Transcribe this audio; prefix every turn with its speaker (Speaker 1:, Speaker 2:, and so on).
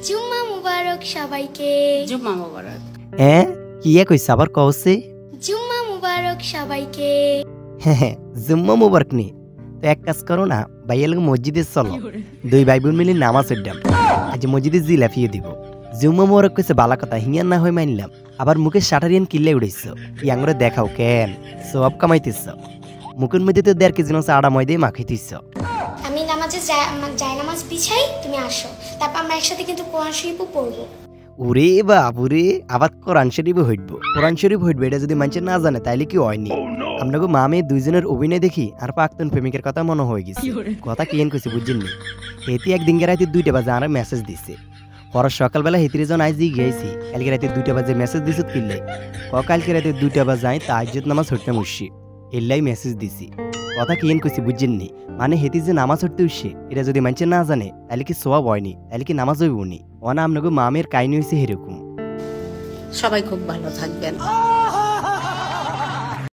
Speaker 1: জুম্মা মুবারক সবাইকে।
Speaker 2: জুম্মা মুবারক।
Speaker 3: কি কইছ আবার কওছে?
Speaker 1: জুম্মা মুবারক সবাইকে।
Speaker 3: হ্যাঁ জুম্মা মুবারক নি। তো এক কাজ করো না, ভাইয়া লোক মসজিদে চলো, দুই ভাই বোন মিলে নামাজ পড়লাম, আজ মসজিদে জিলাফিয়ে দিব। জুম্মা মুবারক কইছে বালা কথা, হিয়ার না হয় মানলাম, আবার মুখে শাটারিয়ান কিল্লে উড়াইছ, ইয়াংরে দেখাও কেন সব কামাইতেছ, মুখের মধ্যে তো 1.5 কেজি আড়া ময়দাই মাখাইতেছ।
Speaker 1: আমি নামাজে যাই নামাজ বিছাই, তুমি আসো, তারপর আমরা একসাথে কিন্তু কোরআন শরীফও পড়বো।
Speaker 3: ওরে বাবুরে, আবার কোরআন শরীফ হইটবো, কোরআন শরীফ হইটবো, এটা যদি মানুষ না জানে তাইলে কি হয়নি। আমরা গো মা মেয়ে দুইজনের অভিনয় দেখি আর প্রাক্তন প্রেমিকের কথা মনে হয়ে গেছে। কথা কি কইছি বুঝছেননি? হেতি একদিন রাতে 2টা বাজে আর মেসেজ দিছে, পর সকালবেলা হেতির জন আইজি গিয়েছি, কালকে রাতে 2টা বাজে মেসেজ দিছত কিনলে, কালকে রাতে 2টা বাজে আই তাহাজ্জুদ নামাজ পড়তে উঠছি, এলাই মেসেজ দিছি। কথা কি কইছি বুঝছেননি? মানে হেতি যে নামাজ পড়তে উঠছে এটা যদি মানুষ না জানে তাহলে কি সওয়াব হয়নি, তাহলে কি নামাজ হইব নি? অনা আপনাকে মামের কাহিনী হয়েছে এরকম।
Speaker 2: সবাই খুব ভালো থাকবেন।